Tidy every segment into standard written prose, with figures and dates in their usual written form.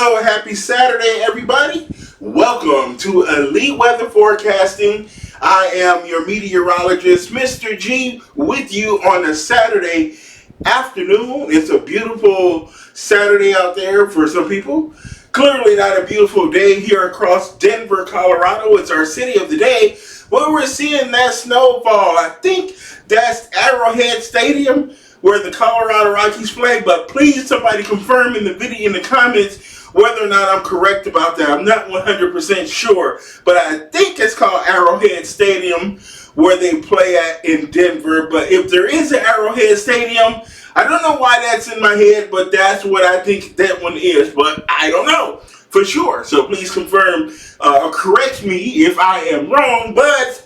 Hello, happy Saturday, everybody. Welcome to Elite Weather Forecasting. I am your meteorologist, Mr. G, with you on a Saturday afternoon. It's a beautiful Saturday out there for some people. Clearly not a beautiful day here across Denver, Colorado. It's our city of the day. Well, we're seeing that snowfall. I think that's Arrowhead Stadium where the Colorado Rockies play, but please somebody confirm in the video in the comments whether or not I'm correct about that. I'm not 100% sure, but I think it's called Arrowhead Stadium where they play at in Denver. But if there is an Arrowhead Stadium, I don't know why that's in my head, but that's what I think that one is, but I don't know for sure. So please confirm or correct me if I am wrong, but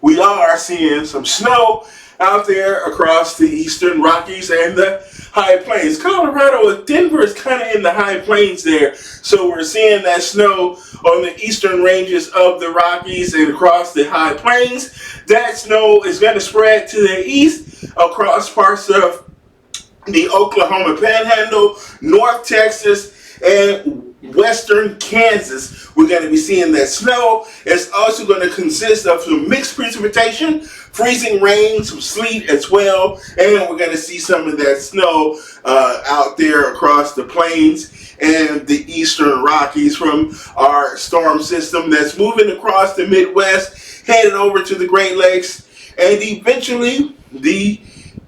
we are seeing some snow out there across the eastern Rockies and the high plains. Colorado, Denver is kind of in the high plains there. So we're seeing that snow on the eastern ranges of the Rockies and across the high plains. That snow is going to spread to the east across parts of the Oklahoma Panhandle, North Texas, and western Kansas. We're going to be seeing that snow. It's also going to consist of some mixed precipitation, freezing rain, some sleet as well, and we're going to see some of that snow out there across the plains and the eastern Rockies from our storm system that's moving across the Midwest, headed over to the Great Lakes, and eventually the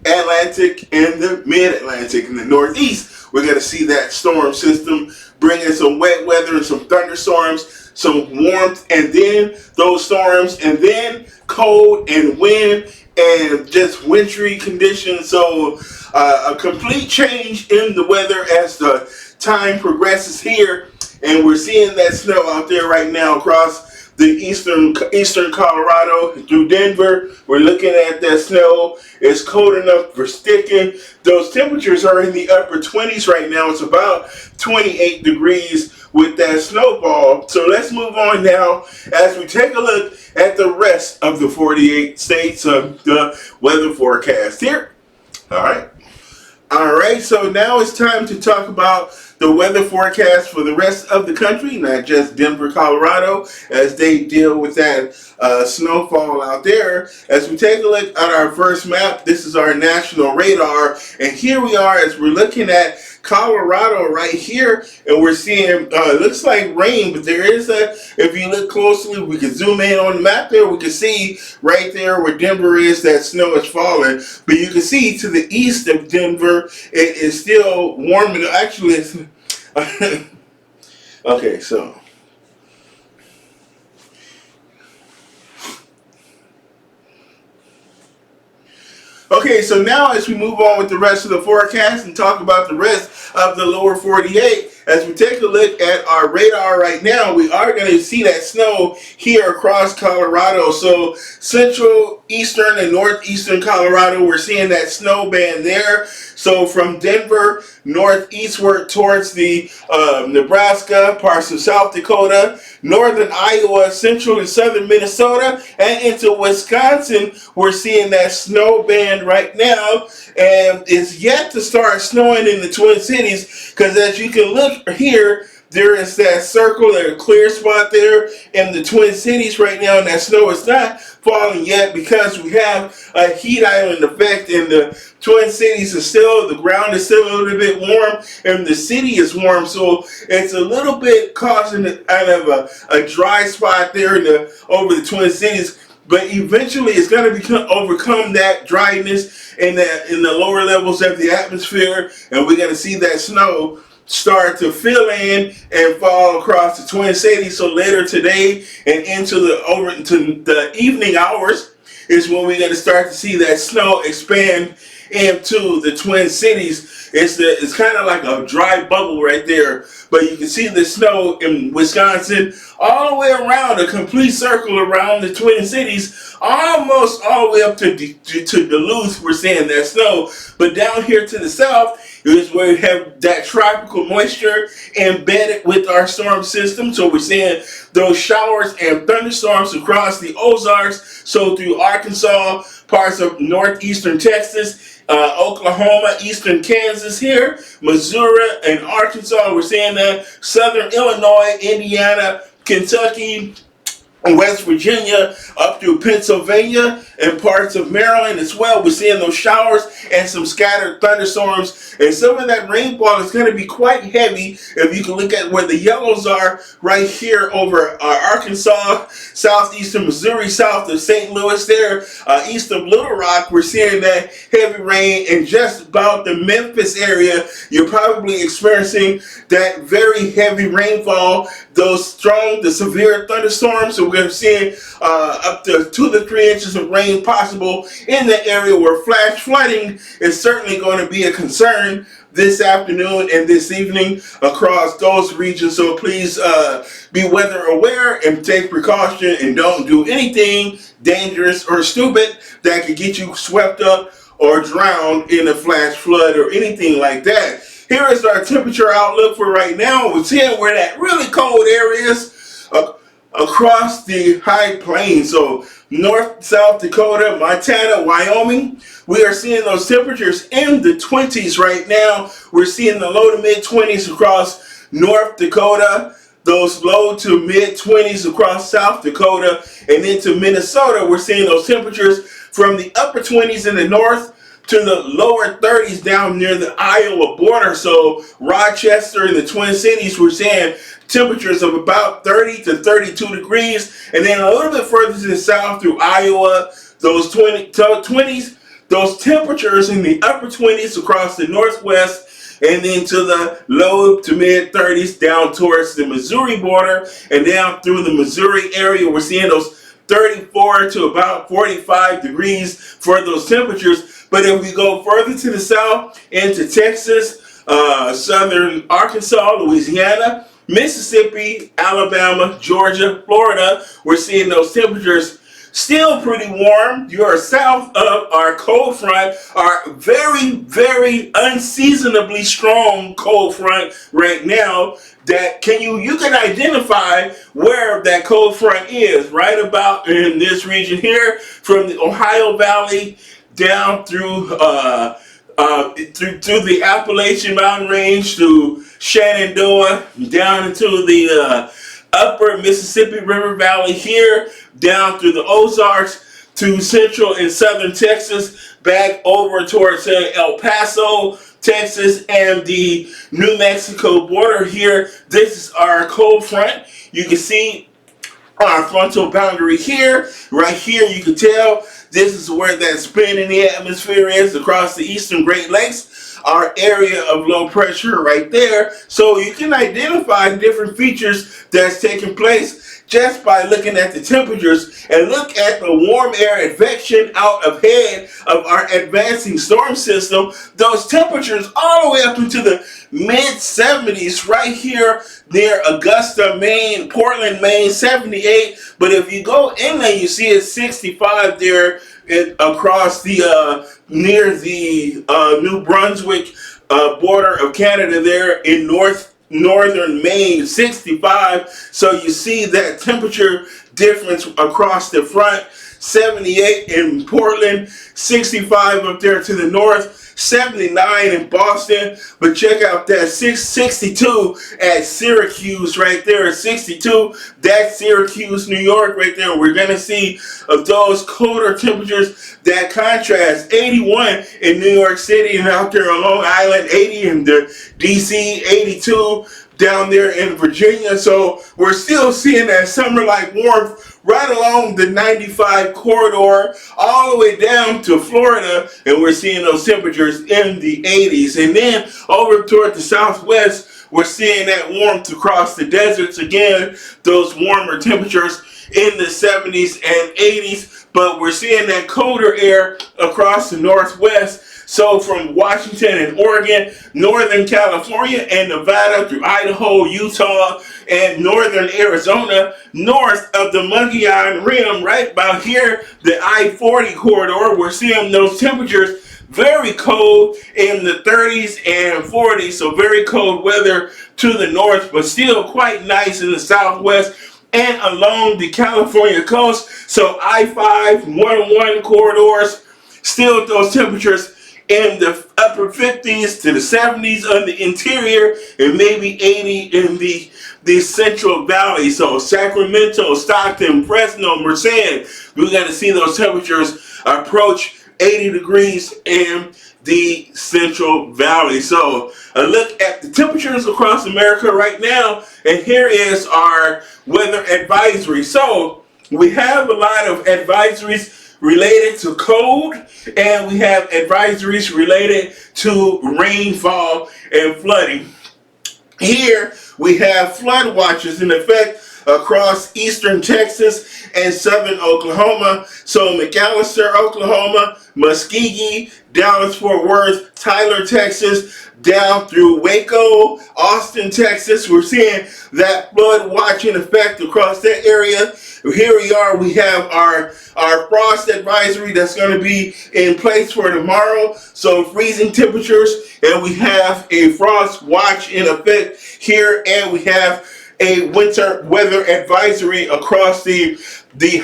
Atlantic and the Mid-Atlantic and the Northeast. We're going to see that storm system bringing some wet weather and some thunderstorms, some warmth, and then those storms, and then cold and wind and just wintry conditions. So a complete change in the weather as the time progresses here, and we're seeing that snow out there right now across the eastern Colorado through Denver. We're looking at that snow. It's cold enough for sticking. Those temperatures are in the upper 20s right now. It's about 28 degrees with that snowfall. So let's move on now as we take a look at the rest of the 48 states of the weather forecast here. All right, so now it's time to talk about the weather forecast for the rest of the country, not just Denver, Colorado, as they deal with that snowfall out there. As we take a look at our first map, this is our national radar, and here we are as we're looking at Colorado right here, and we're seeing it looks like rain, but there is if you look closely, we can zoom in on the map there, we can see right there where Denver is, that snow is falling, but you can see to the east of Denver it is still warm, and actually it's okay, so so now as we move on with the rest of the forecast and talk about the rest of the lower 48, as we take a look at our radar right now, we are going to see that snow here across Colorado. So central, eastern, and northeastern Colorado, we're seeing that snow band there. So from Denver northeastward towards the Nebraska, parts of South Dakota, northern Iowa, central and southern Minnesota, and into Wisconsin, we're seeing that snow band right now. And it's yet to start snowing in the Twin Cities, because as you can look here, there is that circle, that clear spot there in the Twin Cities right now, and that snow is not falling yet because we have a heat island effect, and the Twin Cities is still, the ground is still a little bit warm, and the city is warm, so it's a little bit causing kind of a dry spot there over the Twin Cities. But eventually it's going to overcome that dryness in the lower levels of the atmosphere, and we're going to see that snow start to fill in and fall across the Twin Cities. So later today and into the evening hours is when we're going to start to see that snow expand into the Twin Cities. It's kind of like a dry bubble right there, but you can see the snow in Wisconsin all the way around, a complete circle around the Twin Cities, almost all the way up to Duluth. We're seeing that snow, but down here to the south is where we have that tropical moisture embedded with our storm system. So we're seeing those showers and thunderstorms across the Ozarks, so through Arkansas, parts of northeastern Texas, Oklahoma, eastern Kansas here, Missouri, and Arkansas. We're seeing that southern Illinois, Indiana, Kentucky, West Virginia, up through Pennsylvania and parts of Maryland as well. We're seeing those showers and some scattered thunderstorms. And some of that rainfall is going to be quite heavy. If you can look at where the yellows are right here over Arkansas, southeastern Missouri, south of St. Louis there, east of Little Rock, we're seeing that heavy rain. And just about the Memphis area, you're probably experiencing that very heavy rainfall, those strong, the severe thunderstorms. So we're going to see up to 2 to 3 inches of rain possible in the area where flash flooding is certainly going to be a concern this afternoon and this evening across those regions. So please be weather aware and take precaution and don't do anything dangerous or stupid that could get you swept up or drowned in a flash flood or anything like that. Here is our temperature outlook for right now. We're seeing where that really cold area is across the high plains. So North, South Dakota, Montana, Wyoming, we are seeing those temperatures in the 20s right now. We're seeing the low to mid 20s across North Dakota, those low to mid 20s across South Dakota, and into Minnesota. We're seeing those temperatures from the upper 20s in the north to the lower 30s down near the Iowa border. So Rochester and the Twin Cities, we're seeing temperatures of about 30 to 32 degrees. And then a little bit further to the south through Iowa, those 20s, those temperatures in the upper 20s across the northwest, and then to the low to mid 30s down towards the Missouri border and down through the Missouri area. We're seeing those 34 to about 45 degrees for those temperatures. But if we go further to the south into Texas, southern Arkansas, Louisiana, Mississippi, Alabama, Georgia, Florida, we're seeing those temperatures still pretty warm. You are south of our cold front, our very, very unseasonably strong cold front right now. That you can identify where that cold front is, right about in this region here, from the Ohio Valley down through the Appalachian Mountain Range to Shenandoah, down into the upper Mississippi River Valley here, down through the Ozarks to central and southern Texas, back over towards El Paso, Texas, and the New Mexico border here. This is our cold front. You can see our frontal boundary here. Right here, you can tell this is where that spin in the atmosphere is across the eastern Great Lakes, our area of low pressure right there. So you can identify different features that's taking place just by looking at the temperatures, and look at the warm air advection out ahead of our advancing storm system. Those temperatures all the way up into the mid 70s right here near Augusta, Maine, Portland, Maine, 78. But if you go inland, you see it's 65 there across the near the New Brunswick border of Canada there in northern Maine, 65. So you see that temperature difference across the front. 78 in Portland, 65 up there to the north, 79 in Boston. But check out that 62 at Syracuse right there, 62. That's Syracuse, New York right there. We're going to see those colder temperatures that contrast. 81 in New York City and out there on Long Island, 80 in the DC, 82 down there in Virginia. So we're still seeing that summer-like warmth right along the 95 corridor all the way down to Florida, and we're seeing those temperatures in the 80s. And then over toward the southwest, we're seeing that warmth across the deserts again, those warmer temperatures in the 70s and 80s, but we're seeing that colder air across the northwest. So from Washington and Oregon, Northern California and Nevada through Idaho, Utah, and Northern Arizona, north of the Monkey Island Rim, right about here, the I-40 corridor, we're seeing those temperatures very cold in the 30s and 40s, so very cold weather to the north, but still quite nice in the southwest and along the California coast. So I-5, 101 corridors, still those temperatures in the upper 50s to the 70s on the interior, and maybe 80 in the Central Valley. So Sacramento, Stockton, Fresno, Merced, we're going to see those temperatures approach 80 degrees in the Central Valley. So a look at the temperatures across America right now, and here is our weather advisory. So we have a lot of advisories related to cold, and we have advisories related to rainfall and flooding. Here we have flood watches in effect across eastern Texas and southern Oklahoma. So McAllister, Oklahoma, Muskogee, Dallas-Fort Worth, Tyler, Texas, down through Waco, Austin, Texas. We're seeing that flood watch in effect across that area. Here we are. We have our frost advisory that's going to be in place for tomorrow. So freezing temperatures, and we have a frost watch in effect here, and we have a winter weather advisory across the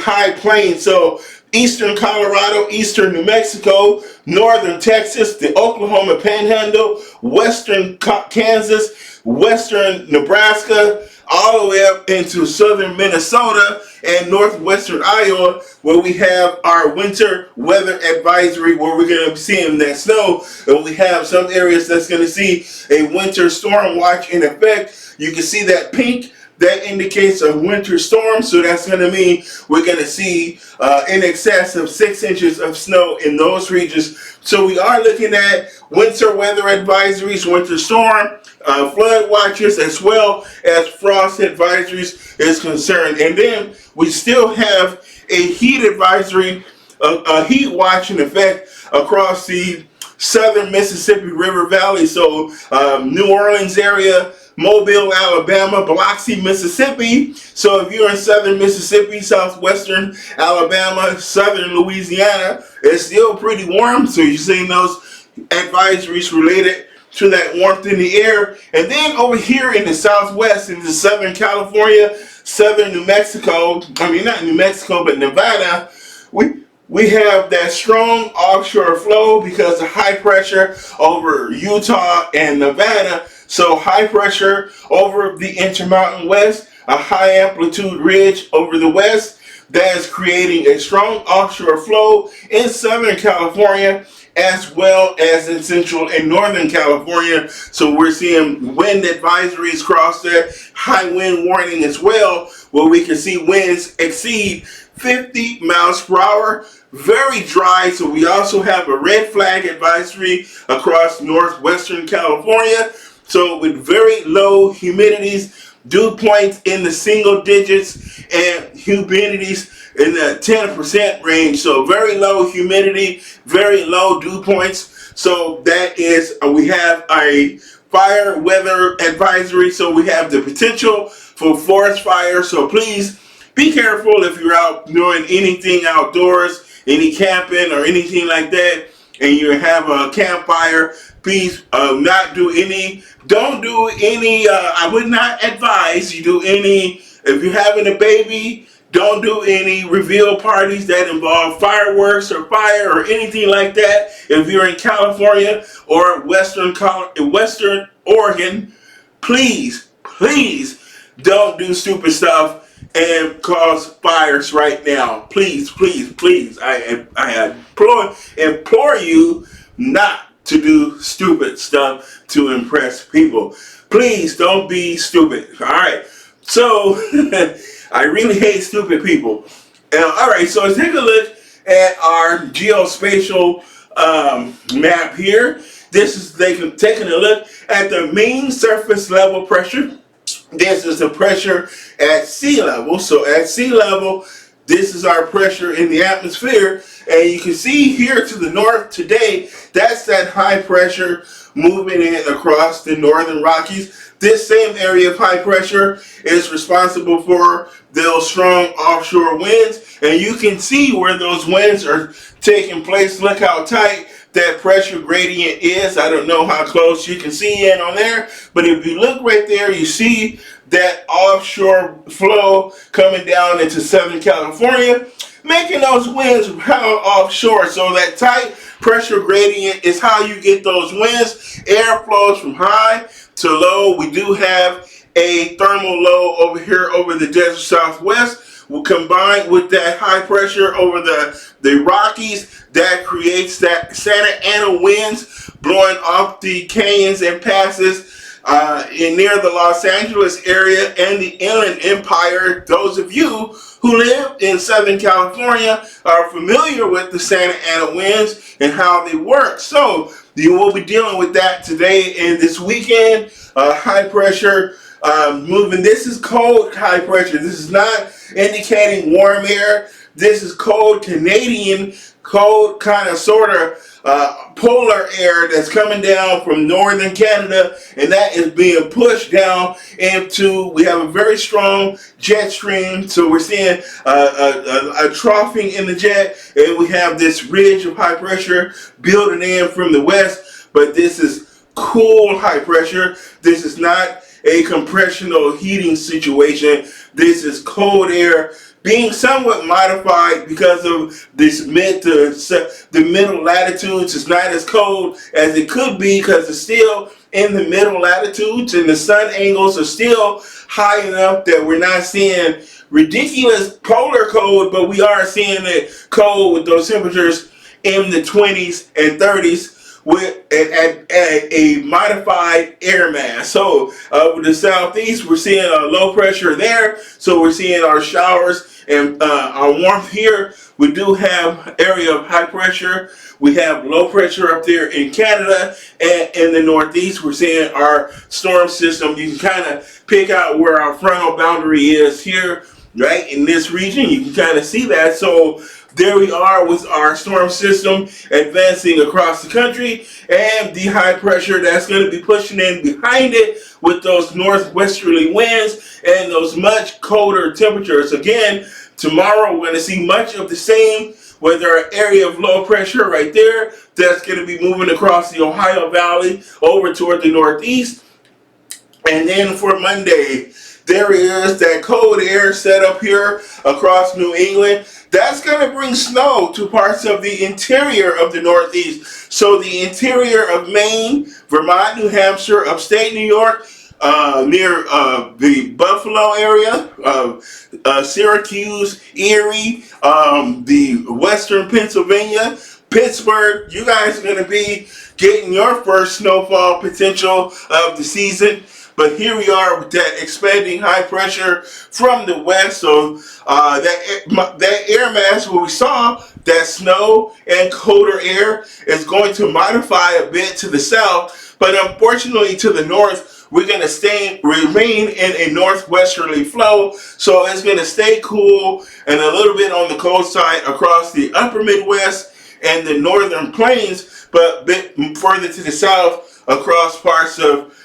high plains. So eastern Colorado, eastern New Mexico, northern Texas, the Oklahoma Panhandle, western Kansas, western Nebraska, all the way up into southern Minnesota and northwestern Iowa, where we have our winter weather advisory, where we're going to be seeing that snow, and we have some areas that's going to see a winter storm watch in effect. You can see that pink. That indicates a winter storm, so that's going to mean we're going to see in excess of 6 inches of snow in those regions. So we are looking at winter weather advisories, winter storm, flood watches, as well as frost advisories is concerned. And then we still have a heat advisory, a heat watch in effect across the southern Mississippi River Valley. So New Orleans area, Mobile, Alabama, Biloxi, Mississippi. So if you're in southern Mississippi, southwestern Alabama, southern Louisiana, it's still pretty warm. So you're seeing those advisories related to that warmth in the air. And then over here in the southwest, in the southern California, southern New Mexico, not New Mexico, but Nevada, we have that strong offshore flow because of high pressure over Utah and Nevada. So high pressure over the Intermountain West, a high amplitude ridge over the west that is creating a strong offshore flow in Southern California as well as in Central and Northern California. So we're seeing wind advisories across there, high wind warning as well, where we can see winds exceed 50 miles per hour. Very dry, so we also have a red flag advisory across northwestern California. So with very low humidities, dew points in the single digits, and humidities in the 10% range. So very low humidity, very low dew points. So that is, we have a fire weather advisory. So we have the potential for forest fire. So please be careful if you're out doing anything outdoors, any camping or anything like that, and you have a campfire. Please don't do any, I would not advise you do any, if you're having a baby, don't do any reveal parties that involve fireworks or fire or anything like that. If you're in California or Western Oregon, please don't do stupid stuff and cause fires right now. Please. I implore you not to do stupid stuff to impress people. Please don't be stupid. All right. So I really hate stupid people. All right. So let's take a look at our geospatial map here. This is taking a look at the mean surface level pressure. This is the pressure at sea level. So at sea level, this is our pressure in the atmosphere. And you can see here to the north today, that's that high pressure moving in across the northern Rockies. This same area of high pressure is responsible for those strong offshore winds. And you can see where those winds are taking place. Look how tight that pressure gradient is. I don't know how close you can see in on there, but if you look right there, you see that offshore flow coming down into Southern California. making those winds pound offshore. So that tight pressure gradient is how you get those winds. Air flows from high to low. We do have a thermal low over here over the desert southwest. Will combine with that high pressure over the Rockies, that creates that Santa Ana winds blowing off the canyons and passes in near the Los Angeles area and the Inland Empire. Those of you who live in Southern California are familiar with the Santa Ana winds and how they work. So you will be dealing with that today and this weekend. High pressure moving. This is cold high pressure. This is not indicating warm air. This is cold Canadian, cold kind of sort of polar air that's coming down from northern Canada, and that is being pushed down into, we have a very strong jet stream, so we're seeing a troughing in the jet, and we have this ridge of high pressure building in from the west, but this is cool high pressure. This is not a compressional heating situation. This is cold air being somewhat modified because of this the middle latitudes. It's not as cold as it could be because it's still in the middle latitudes and the sun angles are still high enough that we're not seeing ridiculous polar cold, but we are seeing it cold with those temperatures in the 20s and 30s with at a modified air mass. So with the southeast, we're seeing a low pressure there, so we're seeing our showers and our warmth here. We do have area of high pressure. We have low pressure up there in Canada, and in the northeast we're seeing our storm system. You can kind of pick out where our frontal boundary is here, right in this region. You can kind of see that. So there we are with our storm system advancing across the country, and the high pressure that's going to be pushing in behind it with those northwesterly winds and those much colder temperatures. Again, tomorrow we're going to see much of the same with our area of low pressure right there that's going to be moving across the Ohio Valley over toward the northeast. And then for Monday, there is that cold air set up here across New England. That's going to bring snow to parts of the interior of the Northeast. So the interior of Maine, Vermont, New Hampshire, upstate New York, near the Buffalo area, Syracuse, Erie, the western Pennsylvania, Pittsburgh, you guys are going to be getting your first snowfall potential of the season. But here we are with that expanding high pressure from the west. So that air mass where we saw that snow and colder air is going to modify a bit to the south. But unfortunately to the north, we're going to remain in a northwesterly flow. So it's going to stay cool and a little bit on the cold side across the upper Midwest and the northern plains, but a bit further to the south across parts of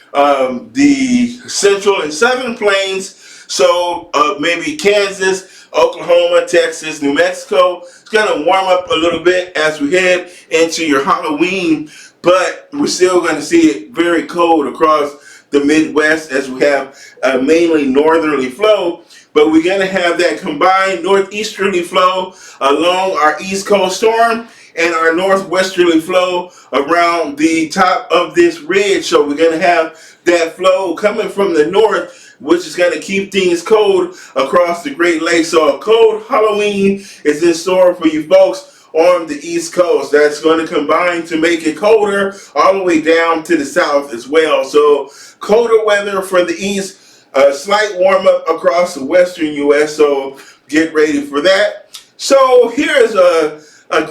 the central and southern plains. So maybe Kansas, Oklahoma, Texas, New Mexico. It's going to warm up a little bit as we head into your Halloween, but we're still going to see it very cold across the Midwest as we have a mainly northerly flow. But we're going to have that combined northeasterly flow along our East Coast storm and our northwesterly flow around the top of this ridge. So we're going to have that flow coming from the north, which is going to keep things cold across the Great Lakes. So a cold Halloween is in store for you folks on the East Coast. That's going to combine to make it colder all the way down to the south as well. So colder weather for the east, a slight warm up across the western U.S. So get ready for that. So here's a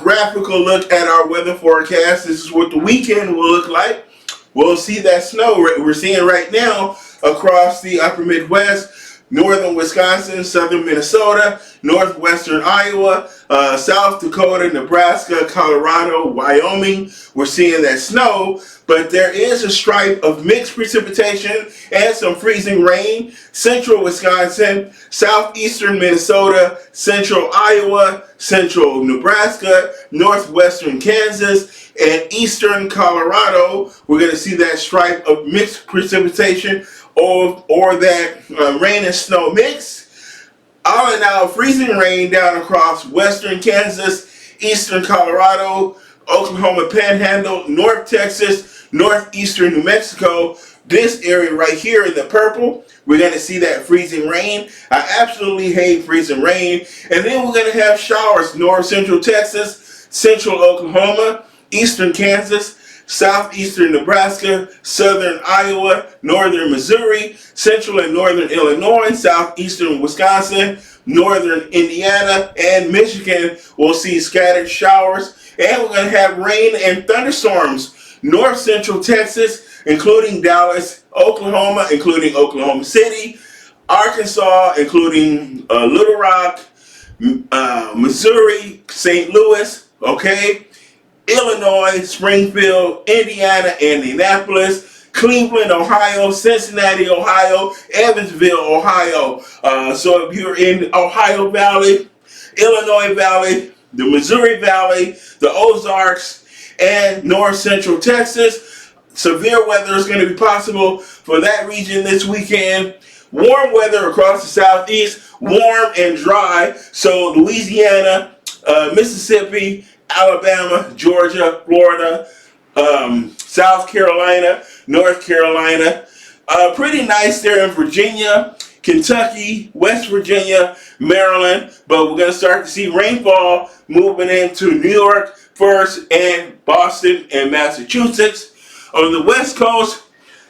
graphical look at our weather forecast. This is what the weekend will look like. We'll see that snow we're seeing right now across the upper Midwest, northern Wisconsin, southern Minnesota, northwestern Iowa, South Dakota, Nebraska, Colorado, Wyoming. We're seeing that snow, but there is a stripe of mixed precipitation and some freezing rain. Central Wisconsin, southeastern Minnesota, central Iowa, central Nebraska, northwestern Kansas, and eastern Colorado. We're going to see that stripe of mixed precipitation or that rain and snow mix. All in all, freezing rain down across western Kansas, eastern Colorado, Oklahoma Panhandle, North Texas, northeastern New Mexico. This area right here in the purple, we're going to see that freezing rain. I absolutely hate freezing rain. And then we're going to have showers north central Texas, central Oklahoma, eastern Kansas, southeastern Nebraska, southern Iowa, northern Missouri, central and northern Illinois, southeastern Wisconsin, northern Indiana, and Michigan will see scattered showers. And we're going to have rain and thunderstorms north central Texas, including Dallas, Oklahoma, including Oklahoma City, Arkansas, including Little Rock, Missouri, St. Louis, okay? Illinois, Springfield, Indiana, Indianapolis, Cleveland, Ohio, Cincinnati, Ohio, Evansville, Ohio. So if you're in Ohio Valley, Illinois Valley, the Missouri Valley, the Ozarks, and north central Texas, severe weather is going to be possible for that region this weekend. Warm weather across the southeast, warm and dry. So Louisiana, Mississippi, Alabama, Georgia, Florida, South Carolina, North Carolina. Pretty nice there in Virginia, Kentucky, West Virginia, Maryland. But we're going to start to see rainfall moving into New York first, and Boston and Massachusetts. On the West Coast,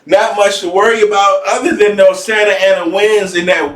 not much to worry about other than those Santa Ana winds and that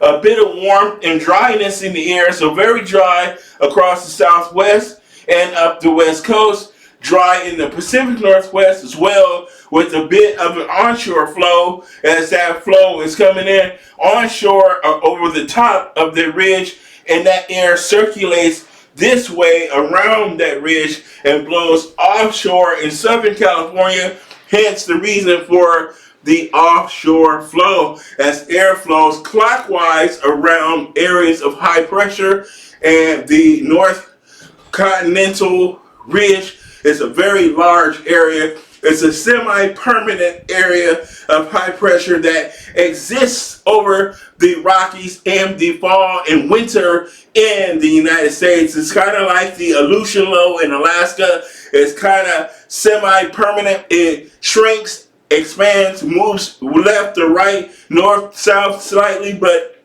a bit of warmth and dryness in the air. So very dry across the southwest and up the west coast. Dry in the Pacific Northwest as well, with a bit of an onshore flow as that flow is coming in onshore or over the top of the ridge, and that air circulates this way around that ridge and blows offshore in Southern California. Hence the reason for the offshore flow, as air flows clockwise around areas of high pressure. And the North Continental Ridge is a very large area. It's a semi-permanent area of high pressure that exists over the Rockies in the fall and winter in the United States. It's kind of like the Aleutian Low in Alaska. It's kind of semi-permanent. It shrinks, expands, moves left or right, north, south slightly, but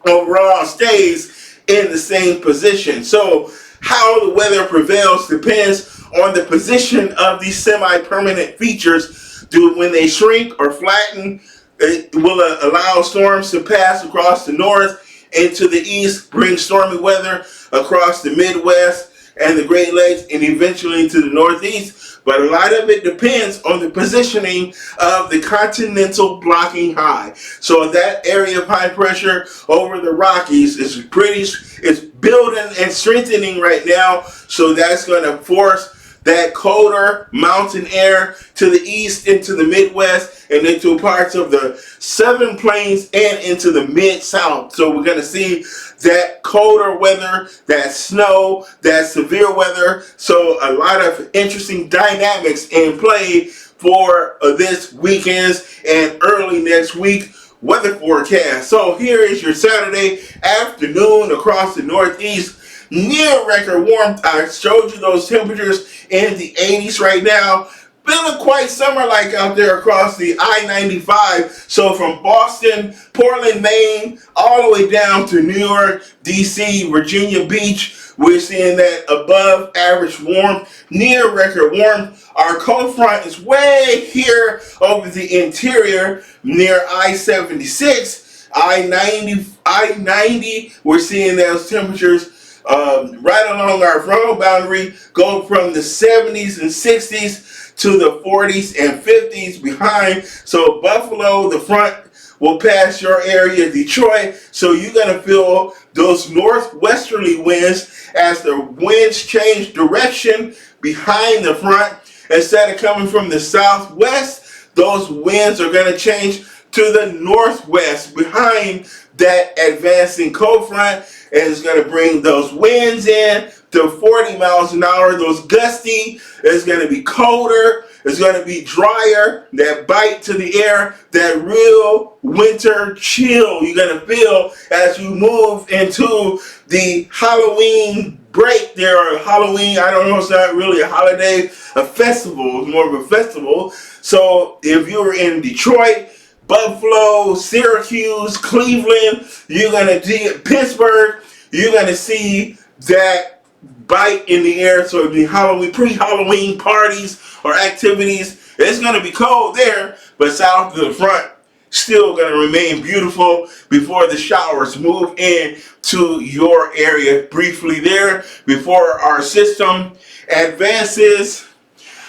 overall stays in the same position. So how the weather prevails depends on the position of these semi-permanent features. When they shrink or flatten, it will allow storms to pass across the north into the east, bring stormy weather across the Midwest and the Great Lakes, and eventually to the Northeast. But a lot of it depends on the positioning of the continental blocking high. So that area of high pressure over the Rockies is it's building and strengthening right now. So that's going to force that colder mountain air to the east into the Midwest and into parts of the southern plains and into the mid-south. So we're going to see that colder weather, that snow, that severe weather. So a lot of interesting dynamics in play for this weekend's and early next week weather forecast. So here is your Saturday afternoon across the Northeast. Near record warmth. I showed you those temperatures in the 80s right now. Feeling quite summer-like out there across the I-95. So from Boston, Portland, Maine, all the way down to New York, D.C., Virginia Beach, we're seeing that above average warmth, near record warmth. Our cold front is way here over the interior near I-76, I-90. We're seeing those temperatures right along our frontal boundary, go from the 70s and 60s to the 40s and 50s behind. So Buffalo, the front will pass your area, Detroit. So you're going to feel those northwesterly winds as the winds change direction behind the front. Instead of coming from the southwest, those winds are going to change to the northwest behind that advancing cold front. And it's going to bring those winds in to 40 miles an hour. Those gusty. It's going to be colder. It's going to be drier. That bite to the air, that real winter chill you're going to feel as you move into the Halloween break there. Or Halloween, I don't know, it's not really a holiday, a festival. It's more of a festival. So if you're in Detroit, Buffalo, Syracuse, Cleveland, you're going to see Pittsburgh, you're going to see that bite in the air. So the Halloween, pre-Halloween parties or activities, it's going to be cold there, but south to the front, still going to remain beautiful before the showers move in to your area briefly there. Before our system advances,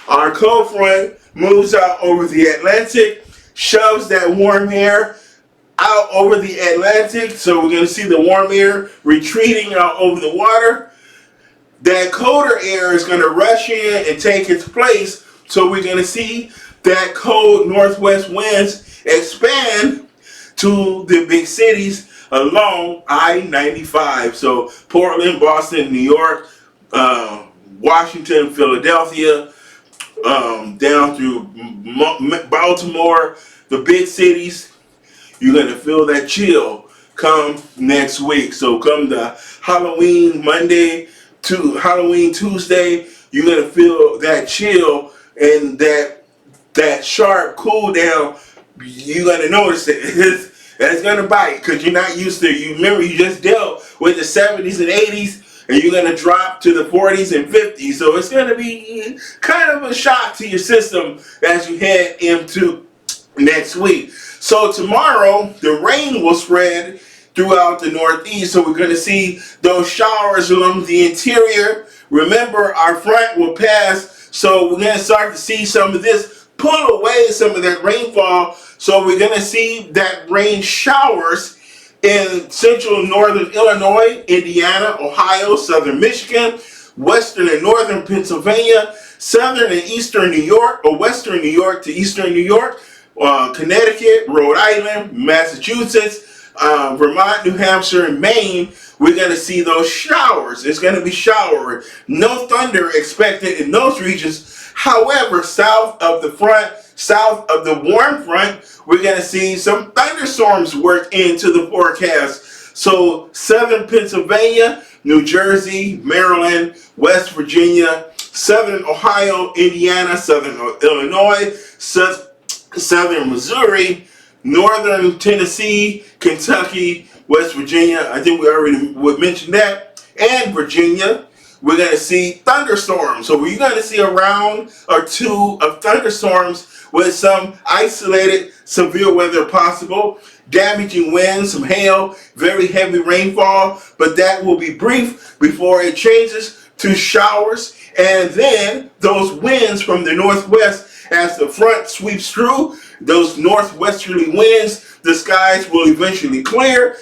our cold front moves out over the Atlantic, shoves that warm air out over the Atlantic. So we're going to see the warm air retreating out over the water. That colder air is going to rush in and take its place. So we're going to see that cold northwest winds expand to the big cities along I-95. So Portland, Boston, New York, Washington, Philadelphia, down through Baltimore, the big cities. You're going to feel that chill come next week. So come the Halloween Monday to Halloween Tuesday, you're going to feel that chill and that sharp cool down. You're going to notice it. It's going to bite because you're not used to it. You remember you just dealt with the 70s and 80s, and you're going to drop to the 40s and 50s. So it's going to be kind of a shock to your system as you head into next week. So tomorrow, the rain will spread throughout the Northeast. So we're going to see those showers along the interior. Remember, our front will pass. So we're going to start to see some of this pull away some of that rainfall. So we're going to see that rain showers in central and northern Illinois, Indiana, Ohio, southern Michigan, western and northern Pennsylvania, southern and eastern New York, or western New York to eastern New York, Connecticut, Rhode Island, Massachusetts, Vermont, New Hampshire, and Maine. We're going to see those showers. It's going to be showery. No thunder expected in those regions. However, south of the warm front, we're going to see some thunderstorms work into the forecast. So southern Pennsylvania, New Jersey, Maryland, West Virginia, southern Ohio, Indiana, southern Illinois, southern Missouri, northern Tennessee, Kentucky, West Virginia, I think we already would mention that, and Virginia. We're going to see thunderstorms. So we're going to see a round or two of thunderstorms with some isolated severe weather possible, damaging winds, some hail, very heavy rainfall, but that will be brief before it changes to showers. And then those winds from the northwest, as the front sweeps through, those northwesterly winds, the skies will eventually clear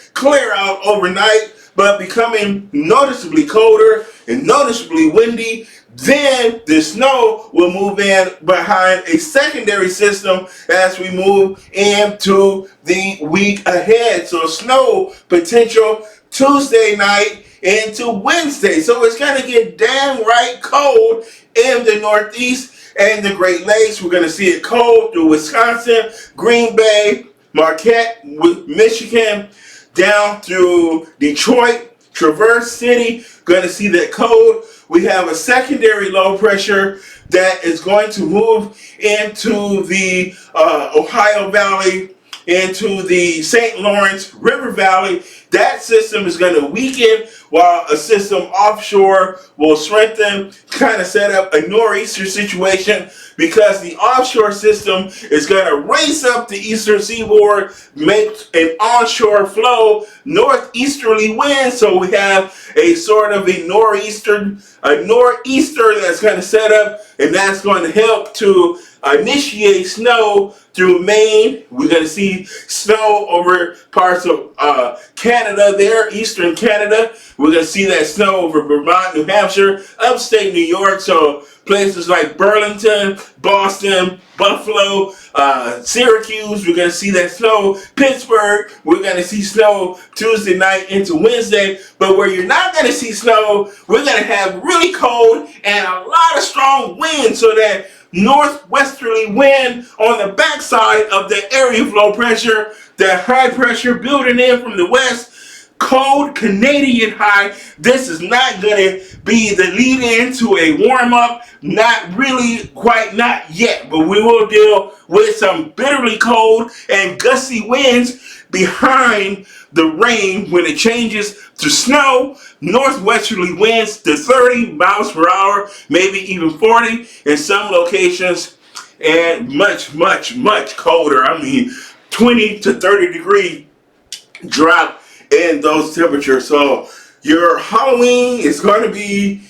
out overnight, but becoming noticeably colder and noticeably windy. Then the snow will move in behind a secondary system as we move into the week ahead. So snow potential Tuesday night into Wednesday. So it's going to get damn right cold in the Northeast and the Great Lakes. We're going to see it cold through Wisconsin, Green Bay, Marquette, Michigan, down through Detroit, Traverse City. Going to see that cold. We have a secondary low pressure that is going to move into the Ohio Valley, into the St. Lawrence River Valley. That system is going to weaken while a system offshore will strengthen, kind of set up a nor'easter situation, because the offshore system is going to race up the eastern seaboard, make an onshore flow, northeasterly wind. So we have a sort of a nor'easter that's going to set up, and that's going to help to initiate snow through Maine. We're going to see snow over parts of Canada there, eastern Canada. We're going to see that snow over Vermont, New Hampshire, upstate New York. So places like Burlington, Boston, Buffalo, Syracuse. We're going to see that snow. Pittsburgh, we're going to see snow Tuesday night into Wednesday. But where you're not going to see snow, we're going to have really cold and a lot of strong wind, so that northwesterly wind on the backside of the area of low pressure, the high pressure building in from the west, cold Canadian high. This is not going to be the lead in to a warm up. Not really, quite not yet, but we will deal with some bitterly cold and gusty winds behind the rain when it changes to snow. Northwesterly winds to 30 miles per hour, maybe even 40 in some locations, and much, much, much colder. I mean, 20 to 30 degree drop in those temperatures. So your Halloween is going to be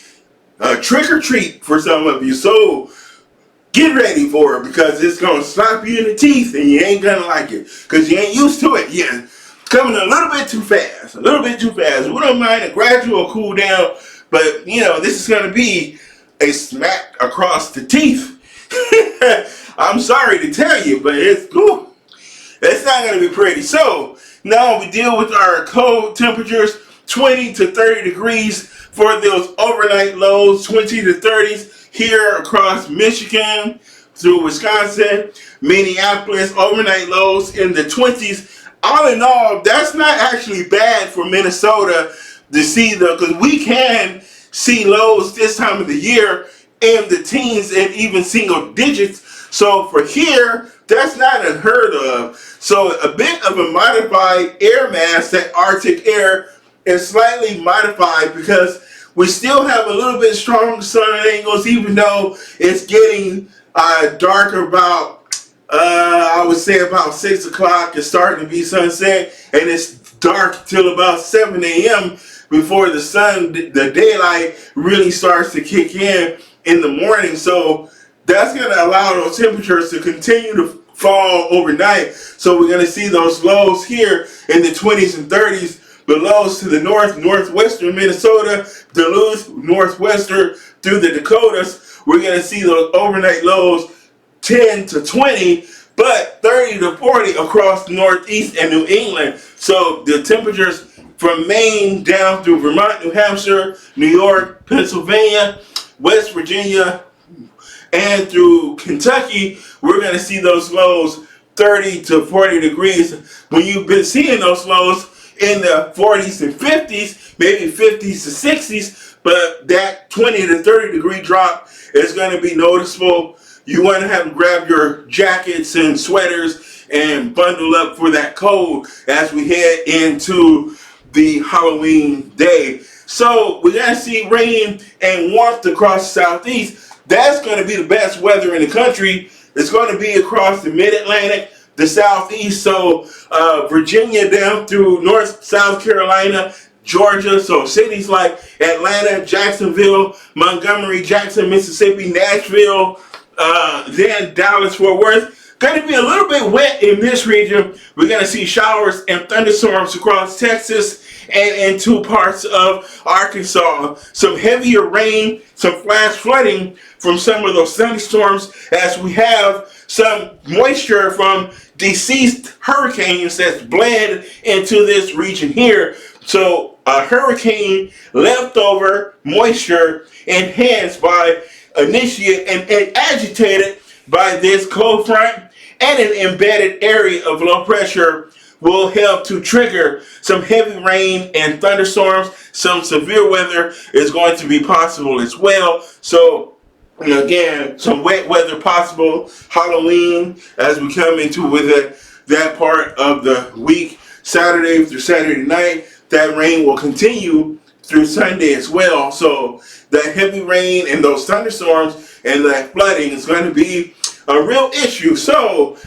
a trick or treat for some of you. So get ready for it, because it's going to slap you in the teeth and you ain't going to like it, because you ain't used to it yet. Coming a little bit too fast, We don't mind a gradual cool down, but this is going to be a smack across the teeth. I'm sorry to tell you, but it's not going to be pretty. So now we deal with our cold temperatures, 20 to 30 degrees for those overnight lows, 20 to 30s here across Michigan through Wisconsin, Minneapolis, overnight lows in the 20s. All in all, that's not actually bad for Minnesota to see, because we can see lows this time of the year in the teens and even single digits. So for here, that's not unheard of. So a bit of a modified air mass, that Arctic air, is slightly modified because we still have a little bit strong sun angles, even though it's getting darker about, I would say about 6 o'clock. It's starting to be sunset, and it's dark till about 7 a.m. before the daylight really starts to kick in the morning. So that's going to allow those temperatures to continue to fall overnight. So we're going to see those lows here in the 20s and 30s. The lows to the northwestern Minnesota, Duluth, northwestern through the Dakotas. We're going to see those overnight lows 10 to 20, but 30 to 40 across the Northeast and New England. So the temperatures from Maine down through Vermont, New Hampshire, New York, Pennsylvania, West Virginia, and through Kentucky, we're going to see those lows 30 to 40 degrees. When you've been seeing those lows in the 40s and 50s, maybe 50s to 60s, but that 20 to 30 degree drop is going to be noticeable. You want to have to grab your jackets and sweaters and bundle up for that cold as we head into the Halloween day. So we're going to see rain and warmth across the southeast. That's going to be the best weather in the country. It's going to be across the mid-Atlantic, the southeast, so Virginia down through South Carolina, Georgia, so cities like Atlanta, Jacksonville, Montgomery, Jackson, Mississippi, Nashville, then Dallas, Fort Worth. Going to be a little bit wet in this region. We're going to see showers and thunderstorms across Texas and into parts of Arkansas. Some heavier rain, some flash flooding from some of those thunderstorms, as we have some moisture from deceased hurricanes that's bled into this region here. So a hurricane leftover moisture enhanced by, initiated and agitated by this cold front and an embedded area of low pressure will help to trigger some heavy rain and thunderstorms. Some severe weather is going to be possible as well. So again, some wet weather possible Halloween as we come into with it, that part of the week, Saturday through Saturday night. That rain will continue through Sunday as well. So that heavy rain and those thunderstorms and that flooding is going to be a real issue. So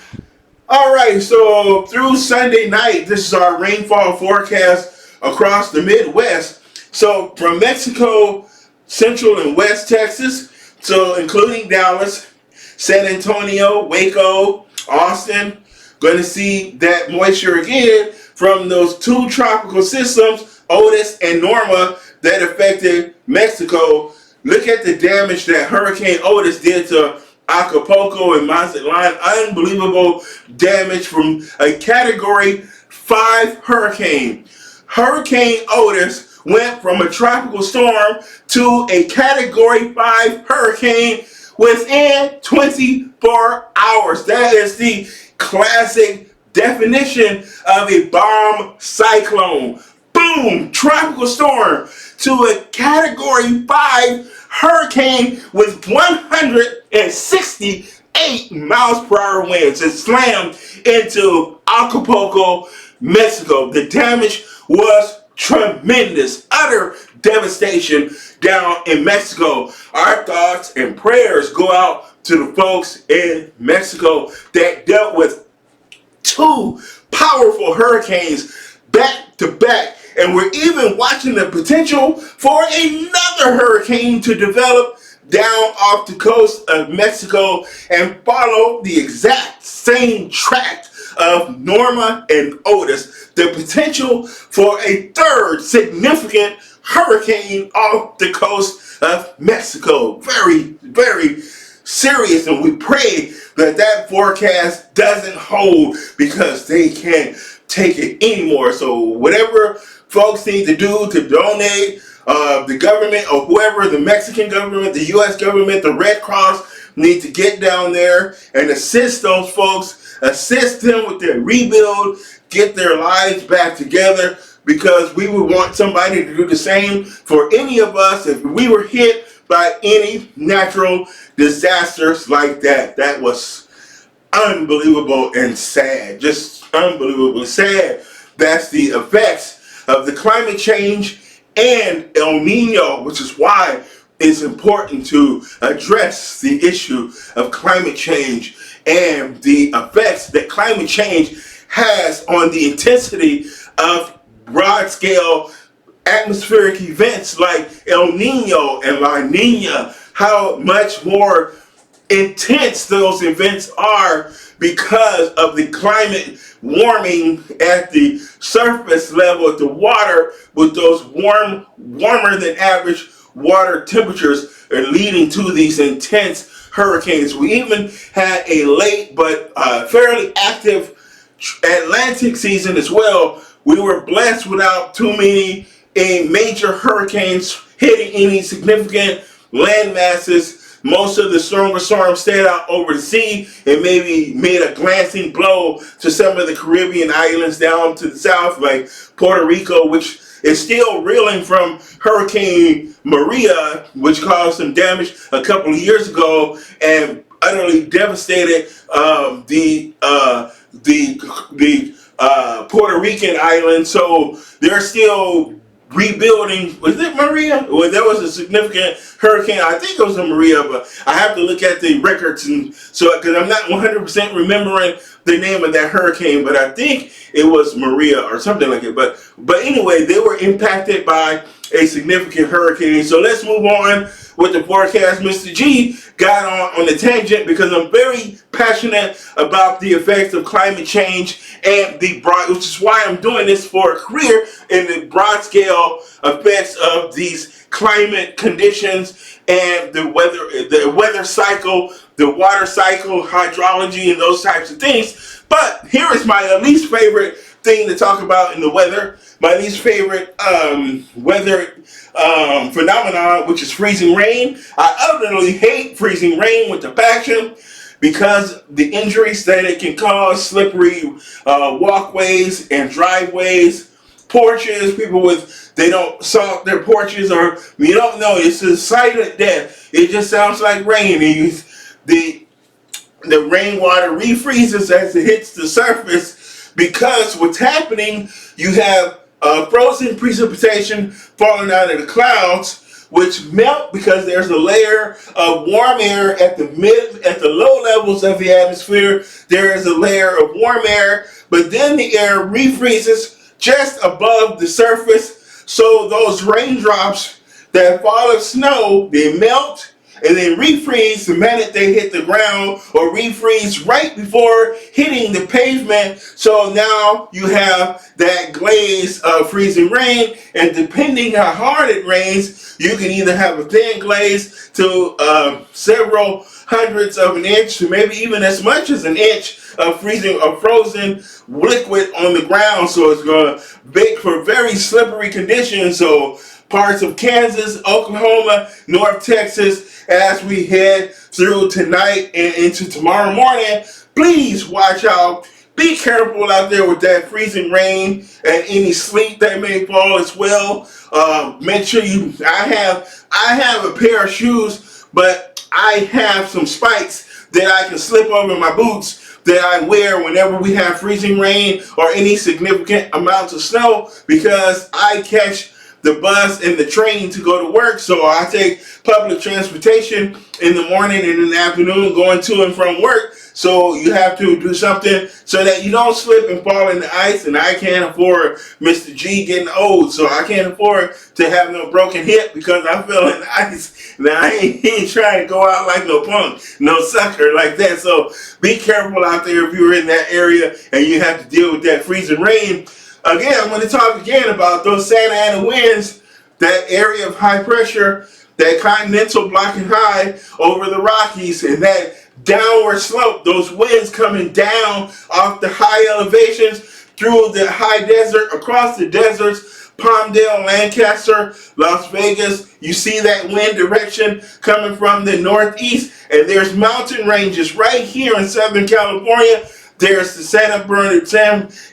all right, so through Sunday night, this is our rainfall forecast across the Midwest. So from Mexico, Central and West Texas, so including Dallas, San Antonio, Waco, Austin, going to see that moisture again from those two tropical systems, Otis and Norma, that affected Mexico. Look at the damage that Hurricane Otis did to Acapulco and Mazatlan. Unbelievable damage from a Category 5 hurricane. Hurricane Otis went from a tropical storm to a Category 5 hurricane within 24 hours. That is the classic definition of a bomb cyclone. Boom! Tropical storm to a Category 5 hurricane with 168 miles per hour winds. It slammed into Acapulco, Mexico. The damage was tremendous. Utter devastation down in Mexico. Our thoughts and prayers go out to the folks in Mexico that dealt with two powerful hurricanes back to back. And we're even watching the potential for another hurricane to develop down off the coast of Mexico and follow the exact same track of Norma and Otis. The potential for a third significant hurricane off the coast of Mexico. Very, very serious, and we pray that that forecast doesn't hold because they can't take it anymore. So whatever folks need to do to donate, the government or whoever, the Mexican government, the U.S. government, the Red Cross need to get down there and assist those folks, assist them with their rebuild, get their lives back together, because we would want somebody to do the same for any of us if we were hit by any natural disasters like that. That was unbelievable and sad. Just unbelievably sad. That's the effects of the climate change and El Nino, which is why it's important to address the issue of climate change and the effects that climate change has on the intensity of broad-scale atmospheric events like El Nino and La Nina, how much more intense those events are because of the climate warming at the surface level of the water, with those warmer than average water temperatures are leading to these intense hurricanes. We even had a late but fairly active Atlantic season as well. We were blessed without too many major hurricanes hitting any significant land masses. Most of the stronger storms stayed out over the sea and maybe made a glancing blow to some of the Caribbean islands down to the south, like Puerto Rico, which is still reeling from Hurricane Maria, which caused some damage a couple of years ago and utterly devastated the Puerto Rican island. So they're still rebuilding. Was it Maria? Well, there was a significant hurricane. I think it was a Maria, but I have to look at the records, and so because I'm not 100% remembering the name of that hurricane, but I think it was Maria or something like it. But anyway, they were impacted by a significant hurricane. So let's move on with the forecast. Mr. G got on the tangent because I'm very passionate about the effects of climate change and which is why I'm doing this for a career in the broad scale effects of these climate conditions and the weather cycle, the water cycle, hydrology, and those types of things. But here is my least favorite thing to talk about in the weather. My least favorite weather phenomenon, which is freezing rain. I utterly hate freezing rain with a passion because the injuries that it can cause, slippery walkways and driveways, porches, they don't salt their porches, or you don't know, it's a silent death. It just sounds like rain. And the rainwater refreezes as it hits the surface, because what's happening, you have frozen precipitation falling out of the clouds, which melt because there's a layer of warm air at the low levels of the atmosphere. There is a layer of warm air, but then the air refreezes just above the surface. So those raindrops that fall as snow, they melt and then refreeze the minute they hit the ground, or refreeze right before hitting the pavement. So now you have that glaze of freezing rain, and depending how hard it rains, you can either have a thin glaze to several hundredths of an inch to maybe even as much as an inch of frozen liquid on the ground. So it's going to make for very slippery conditions. So parts of Kansas, Oklahoma, North Texas, as we head through tonight and into tomorrow morning, please watch out. Be careful out there with that freezing rain and any sleet that may fall as well. Make sure I have a pair of shoes, but I have some spikes that I can slip over my boots that I wear whenever we have freezing rain or any significant amounts of snow, because I catch the bus and the train to go to work. So I take public transportation in the morning and in the afternoon going to and from work. So you have to do something so that you don't slip and fall in the ice. And I can't afford Mr. G getting old, so I can't afford to have no broken hip because I fell in the ice. Now I ain't trying to go out like no punk, no sucker like that. So be careful out there if you're in that area and you have to deal with that freezing rain. Again, I'm going to talk again about those Santa Ana winds, that area of high pressure, that continental blocking high over the Rockies, and that downward slope, those winds coming down off the high elevations through the high desert, across the deserts, Palmdale, Lancaster, Las Vegas. You see that wind direction coming from the northeast, and there's mountain ranges right here in Southern California. There's the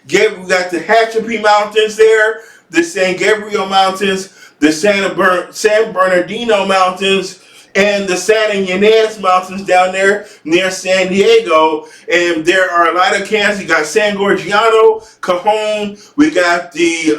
we got the Tehachapi Mountains there, the San Gabriel Mountains, the San Bernardino Mountains, and the Santa Ynez Mountains down there near San Diego. And there are a lot of canyons. You got San Gorgiano, Cajon, we got the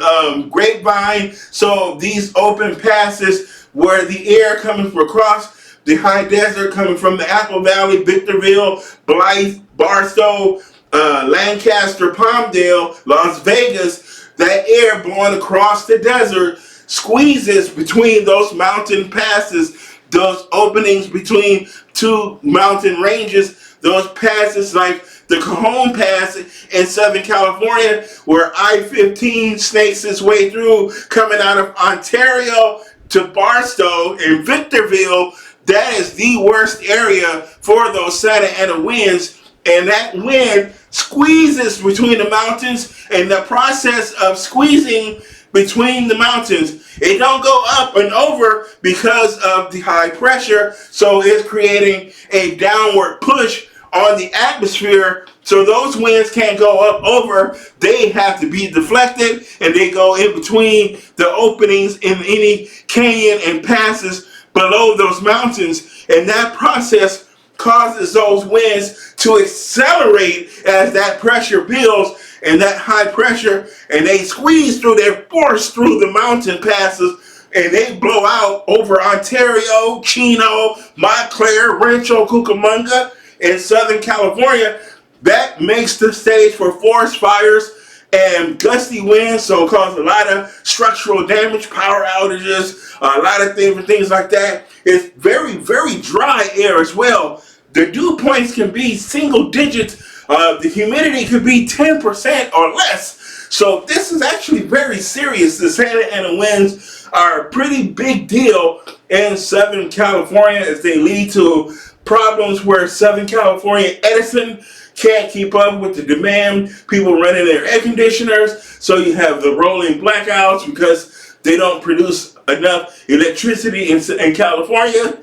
Grapevine. So these open passes where the air coming from across the high desert, coming from the Apple Valley, Victorville, Blythe, Barstow, Lancaster, Palmdale, Las Vegas, that air blowing across the desert squeezes between those mountain passes, those openings between two mountain ranges, those passes like the Cajon Pass in Southern California, where I-15 snakes its way through, coming out of Ontario to Barstow and Victorville. That is the worst area for those Santa Ana winds, and that wind squeezes between the mountains, and the process of squeezing between the mountains, it don't go up and over because of the high pressure, so it's creating a downward push on the atmosphere. So those winds can't go up over, they have to be deflected, and they go in between the openings in any canyon and passes below those mountains, and that process causes those winds to accelerate as that pressure builds, and that high pressure, and they squeeze through, they're forced through the mountain passes, and they blow out over Ontario, Chino, Montclair, Rancho Cucamonga in Southern California. That makes the stage for forest fires and gusty winds, so it causes a lot of structural damage, power outages, a lot of things like that. It's very, very dry air as well. The dew points can be single digits. The humidity could be 10% or less. So this is actually very serious. The Santa Ana winds are a pretty big deal in Southern California, as they lead to problems where Southern California Edison can't keep up with the demand. People running their air conditioners, so you have the rolling blackouts because they don't produce enough electricity in California,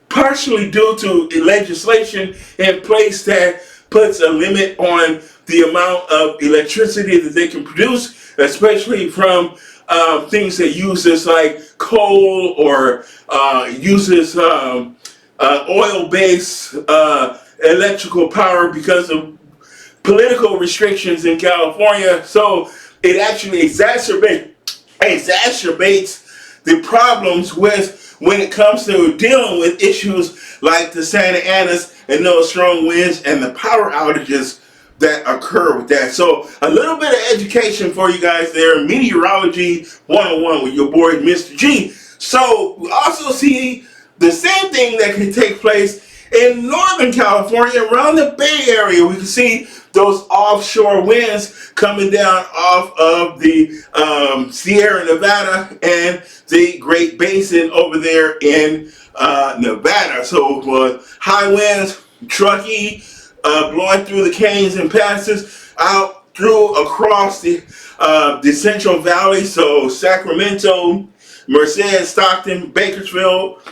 partially due to legislation in place that puts a limit on the amount of electricity that they can produce, especially from things that uses like coal or uses oil-based electrical power because of political restrictions in California. So it actually exacerbates the problems with when it comes to dealing with issues like the Santa Anas and those strong winds and the power outages that occur with that. So a little bit of education for you guys there, Meteorology 101 with your boy Mr. G. So we also see The same thing that can take place in Northern California around the Bay Area. We can see those offshore winds coming down off of the Sierra Nevada and the Great Basin over there in Nevada. So high winds, Truckee, blowing through the canyons and passes out through across the Central Valley. So Sacramento, Merced, Stockton, Bakersfield,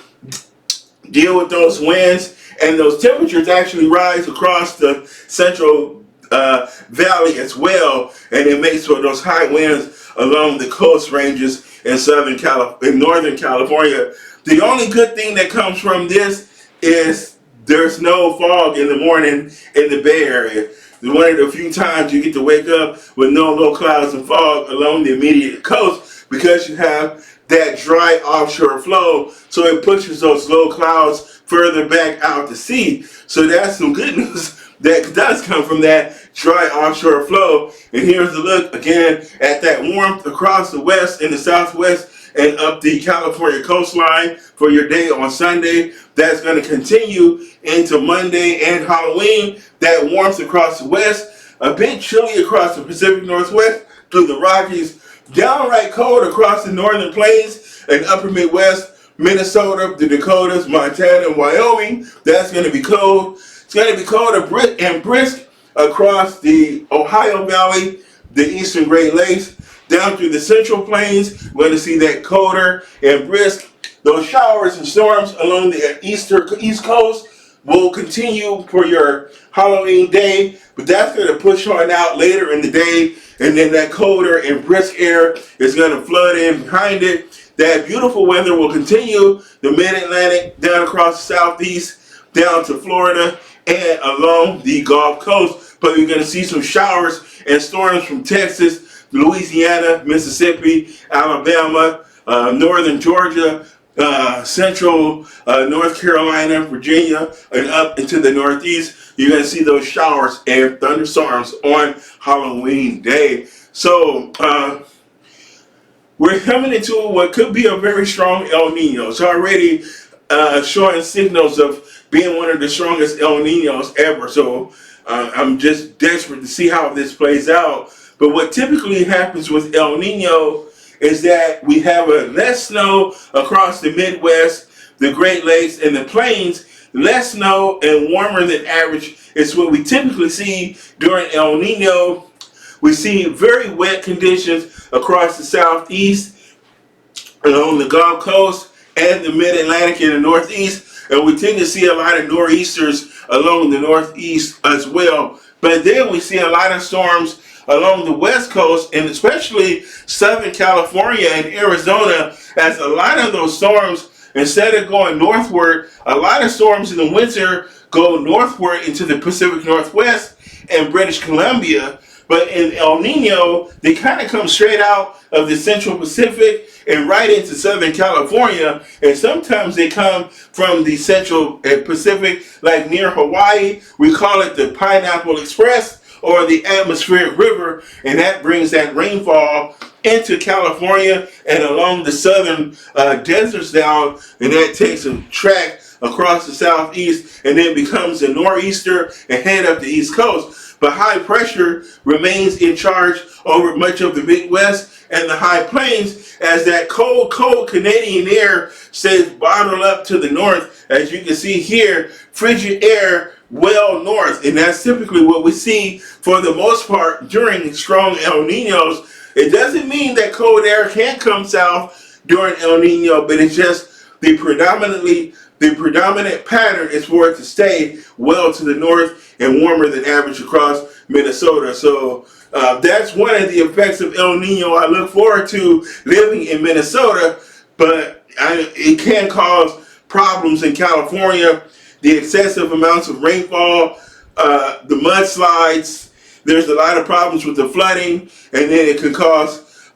deal with those winds, and those temperatures actually rise across the Central Valley as well, and it makes for those high winds along the coast ranges in Northern California. The only good thing that comes from this is there's no fog in the morning in the Bay Area. It's one of the few times you get to wake up with no low clouds and fog along the immediate coast, because you have that dry offshore flow, so it pushes those low clouds further back out to sea. So that's some good news that does come from that dry offshore flow. And here's a look again at that warmth across the west and the southwest and up the California coastline for your day on Sunday. That's going to continue into Monday and Halloween. That warmth across the west, a bit chilly across the Pacific Northwest through the Rockies, downright cold across the northern plains and upper Midwest, Minnesota, the Dakotas, Montana, and Wyoming. That's going to be cold. It's going to be cold and brisk across the Ohio Valley, the eastern Great Lakes, down through the Central Plains. We're going to see that colder and brisk. Those showers and storms along the East Coast will continue for your Halloween day, but that's going to push on out later in the day, and then that colder and brisk air is going to flood in behind it. That beautiful weather will continue the mid-Atlantic down across the southeast, down to Florida, and along the Gulf Coast. But you're going to see some showers and storms from Texas, Louisiana, Mississippi, Alabama, northern Georgia, central North Carolina, Virginia, and up into the Northeast. You're going to see those showers and thunderstorms on Halloween day. So we're coming into what could be a very strong El Nino. It's already showing signals of being one of the strongest El Ninos ever. So I'm just desperate to see how this plays out. But what typically happens with El Nino is that we have less snow across the Midwest, the Great Lakes, and the Plains. Less snow and warmer than average is what we typically see during El Nino. We see very wet conditions across the southeast, along the Gulf Coast, and the mid-Atlantic and the Northeast. And we tend to see a lot of nor'easters along the Northeast as well. But then we see a lot of storms along the West Coast, and especially Southern California and Arizona, as a lot of those storms, instead of going northward, a lot of storms in the winter go northward into the Pacific Northwest and British Columbia. But in El Nino, they kind of come straight out of the Central Pacific and right into Southern California. And sometimes they come from the Central Pacific, like near Hawaii. We call it the Pineapple Express or the Atmospheric River. And that brings that rainfall into California and along the southern deserts down. And that takes a track across the southeast and then becomes a nor'easter and head up the East Coast. But high pressure remains in charge over much of the Midwest and the high plains as that cold Canadian air stays bottled up to the north. As you can see here, frigid air well north. And that's typically what we see for the most part during strong El Ninos. It doesn't mean that cold air can't come south during El Nino, but it's just the predominant pattern is for it to stay well to the north and warmer than average across Minnesota. So that's one of the effects of El Nino. I look forward to living in Minnesota, but it can cause problems in California. The excessive amounts of rainfall, the mudslides, there's a lot of problems with the flooding, and then it can cause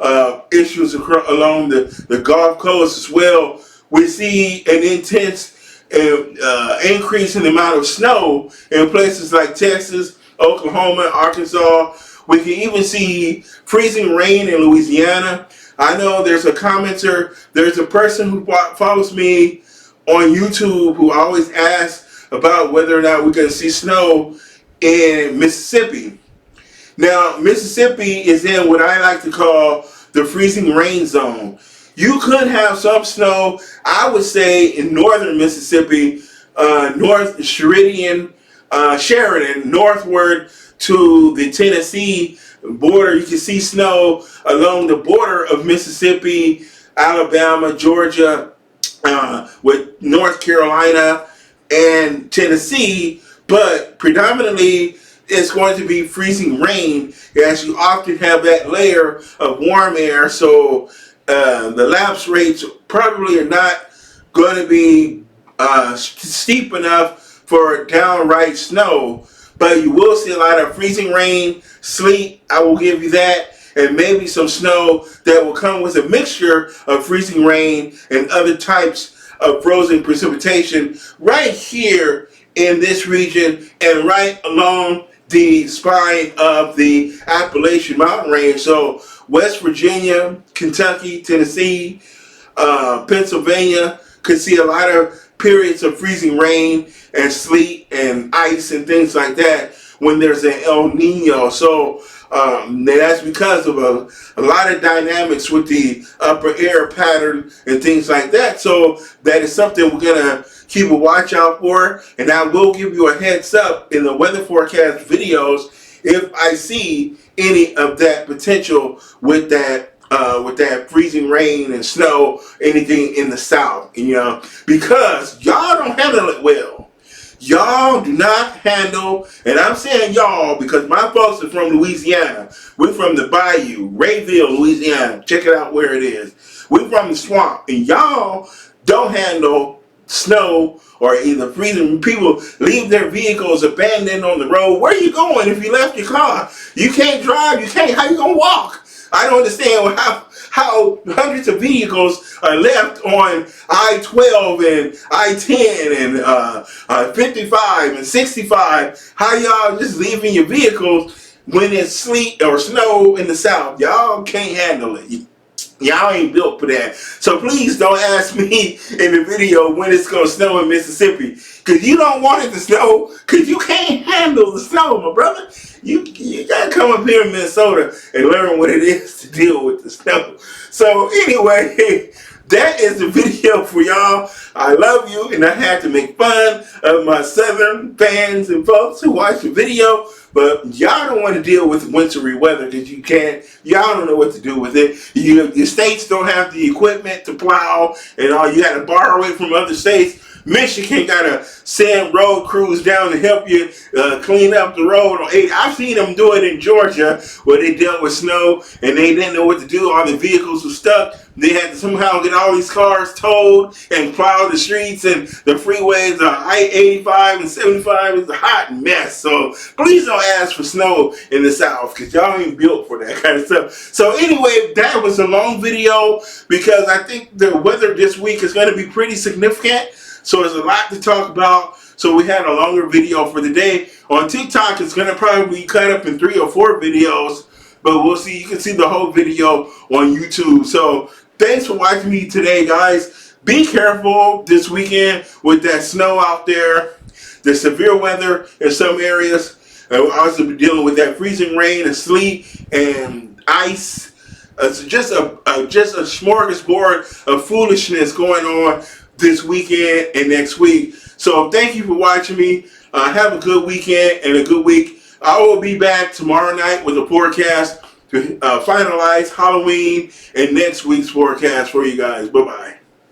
issues along the Gulf Coast as well. We see an intense increase in the amount of snow in places like Texas, Oklahoma, Arkansas. We can even see freezing rain in Louisiana. I know there's a commenter, there's a person who follows me on YouTube who always ask about whether or not we're going to see snow in Mississippi. Now, Mississippi is in what I like to call the freezing rain zone. You could have some snow, I would say, in northern Mississippi, North Sheridan, northward to the Tennessee border. You can see snow along the border of Mississippi, Alabama, Georgia, with North Carolina and Tennessee, but predominantly it's going to be freezing rain, as you often have that layer of warm air, so the lapse rates probably are not going to be steep enough for downright snow, but you will see a lot of freezing rain, sleet, I will give you that, and maybe some snow that will come with a mixture of freezing rain and other types of frozen precipitation right here in this region and right along the spine of the Appalachian Mountain Range. So West Virginia, Kentucky, Tennessee, Pennsylvania could see a lot of periods of freezing rain and sleet and ice and things like that when there's an El Nino. So that's because of a lot of dynamics with the upper air pattern and things like that. So that is something we're going to keep a watch out for, and I will give you a heads up in the weather forecast videos if I see any of that potential with that freezing rain and snow, anything in the south, because y'all don't handle it well. Y'all do not handle, and I'm saying y'all because my folks are from Louisiana. We're from the Bayou, Rayville, Louisiana. Check it out where it is. We're from the swamp, and y'all don't handle snow or either freezing. People leave their vehicles abandoned on the road. Where are you going if you left your car? You can't drive. You can't. How you gonna walk? I don't understand how hundreds of vehicles are left on I-12 and I-10 and 55 and 65. How y'all just leaving your vehicles when it's sleet or snow in the south? Y'all can't handle it. Y'all ain't built for that. So please don't ask me in the video when it's going to snow in Mississippi. Because you don't want it to snow. Because you can't handle the snow, my brother. You got to come up here in Minnesota and learn what it is to deal with the snow. So anyway, that is the video for y'all. I love you, and I had to make fun of my southern fans and folks who watch the video. But y'all don't want to deal with wintry weather because you can't. Y'all don't know what to do with it. Your states don't have the equipment to plow, and all you got to borrow it from other states. Michigan got to send road crews down to help you clean up the road on 8. I've seen them do it in Georgia where they dealt with snow and they didn't know what to do. All the vehicles were stuck. They had to somehow get all these cars towed and plow the streets and the freeways. I-85 and 75 is a hot mess. So please don't ask for snow in the South because y'all ain't built for that kind of stuff. So anyway, that was a long video because I think the weather this week is going to be pretty significant. So there's a lot to talk about. So we had a longer video for the day. On TikTok, it's going to probably be cut up in 3 or 4 videos. But we'll see. You can see the whole video on YouTube. So thanks for watching me today, guys. Be careful this weekend with that snow out there. The severe weather in some areas. We'll also be dealing with that freezing rain and sleet and ice. It's just a smorgasbord of foolishness going on this weekend and next week. So thank you for watching me. Have a good weekend and a good week. I will be back tomorrow night with a forecast to finalize Halloween and next week's forecast for you guys. Bye-bye.